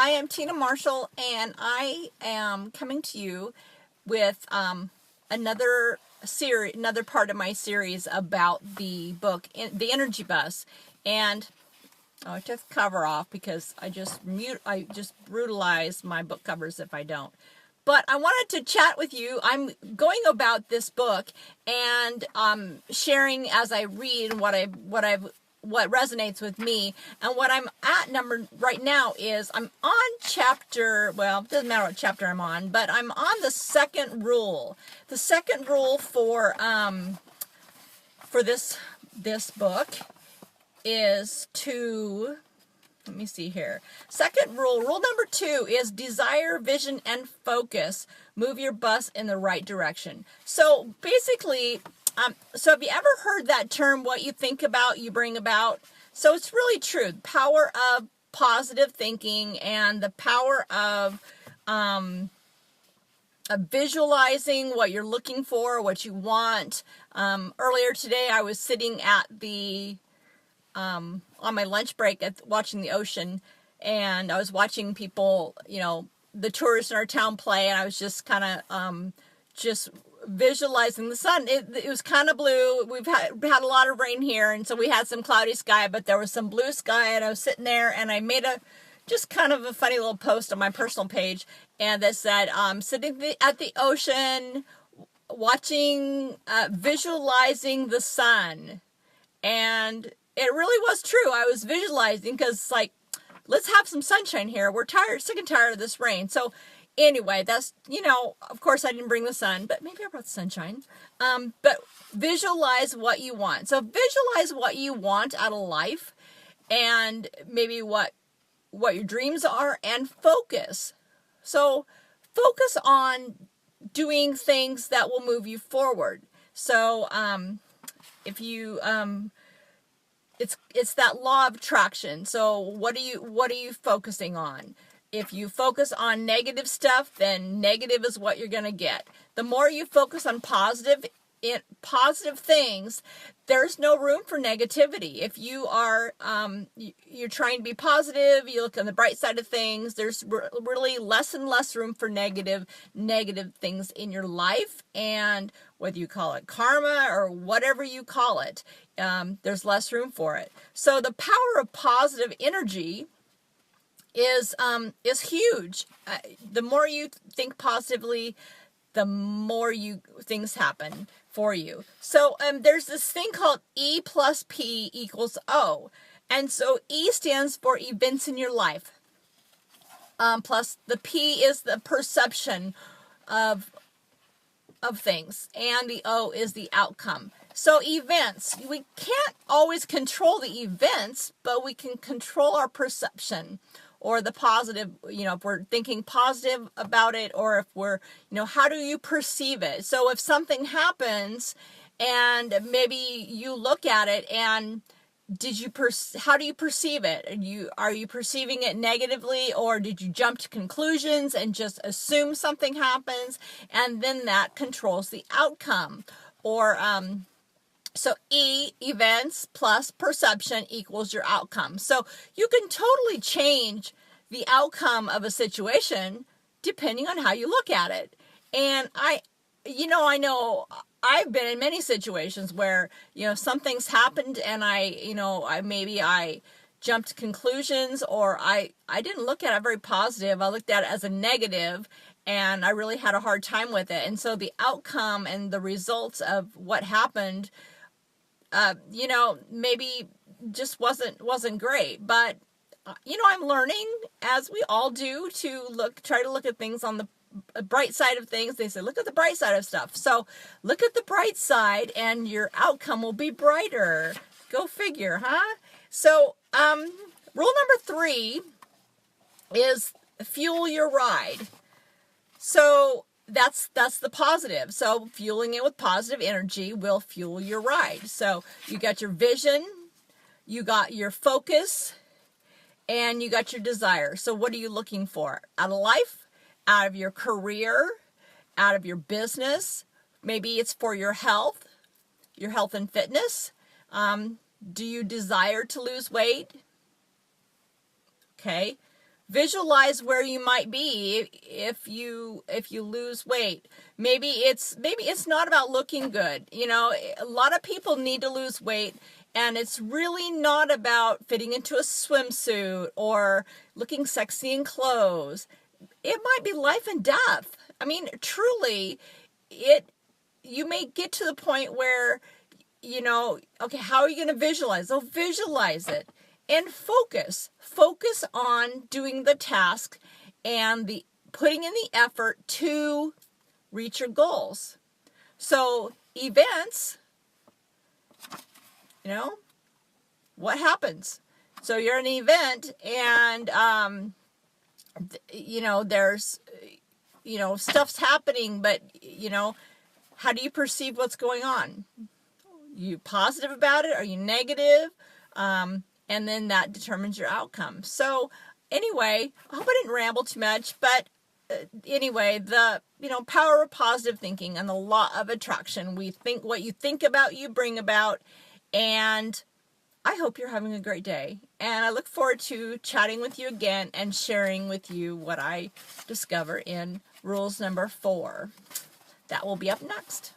Hi, I'm Tina Marshall, and I am coming to you with another part of my series about the book, The Energy Bus. And I took the cover off because I just brutalize my book covers if I don't. But I wanted to chat with you. I'm going about this book and sharing as I read what resonates with me. And what I'm at right now is I'm on chapter, well, it doesn't matter what chapter I'm on, but I'm on the second rule. The second rule for this book is to, let me see here. Second rule, rule number 2 is desire, vision, and focus. Move your bus in the right direction. So basically, so have you ever heard that term, what you think about, you bring about? So it's really true. The power of positive thinking and the power of visualizing what you're looking for, what you want. Earlier today, I was sitting at the on my lunch break watching the ocean, and I was watching people, the tourists in our town play, and I was just kind of just visualizing the sun. It was kind of blue. We've had a lot of rain here, and so we had some cloudy sky, but there was some blue sky, and I was sitting there, and I made just kind of a funny little post on my personal page, and that said, sitting at the ocean, watching, visualizing the sun. And it really was true. I was visualizing because it's like, let's have some sunshine here. We're sick and tired of this rain. So anyway, that's, of course I didn't bring the sun, but maybe I brought the sunshine. But visualize what you want. So visualize what you want out of life, and maybe what your dreams are, and focus. So focus on doing things that will move you forward. So if you it's that law of attraction. So what are you focusing on? If you focus on negative stuff, then negative is what you're going to get. The more you focus on positive things, there's no room for negativity. If you are you're trying to be positive, you look on the bright side of things, there's really less and less room for negative things in your life. And whether you call it karma or whatever you call it, there's less room for it. So the power of positive energy is huge. The more you think positively, the more things happen for you. So there's this thing called E plus P equals O. And so E stands for events in your life. Plus the P is the perception of things. And the O is the outcome. So events, we can't always control the events, but we can control our perception, or the positive, if we're thinking positive about it, or if we're, how do you perceive it? So if something happens and maybe you look at it, and how do you perceive it? Are you perceiving it negatively, or did you jump to conclusions and just assume something happens, and then that controls the outcome? Or, so E, events, plus perception equals your outcome. So you can totally change the outcome of a situation depending on how you look at it. And I know I've been in many situations where, something's happened, and I jumped to conclusions, or I didn't look at it very positive. I looked at it as a negative, and I really had a hard time with it. And so the outcome and the results of what happened, maybe just wasn't great. But, I'm learning, as we all do, to try to look at things on the bright side of things. They say, look at the bright side of stuff. So look at the bright side, and your outcome will be brighter. Go figure, huh? So, rule number 3 is fuel your ride. So that's the positive. So fueling it with positive energy will fuel your ride. So you got your vision, you got your focus, and you got your desire. So what are you looking for out of life, out of your career, out of your business? Maybe it's for your health and fitness. Do you desire to lose weight? Okay. Visualize where you might be if you lose weight. Maybe it's not about looking good. You know, a lot of people need to lose weight, and it's really not about fitting into a swimsuit or looking sexy in clothes. It might be life and death. I mean, truly, you may get to the point where, you know, okay, how are you going to visualize? Oh, visualize it and focus. Focus on doing the task and putting in the effort to reach your goals. So events, you know, what happens? So you're at an event and, you know, there's, you know, stuff's happening, but, you know, how do you perceive what's going on? You positive about it? Are you negative? And then that determines your outcome. So anyway, I hope I didn't ramble too much, but anyway, the, you know, power of positive thinking and the law of attraction. We think what you think about, you bring about. And I hope you're having a great day. And I look forward to chatting with you again and sharing with you what I discover in rules number 4. That will be up next.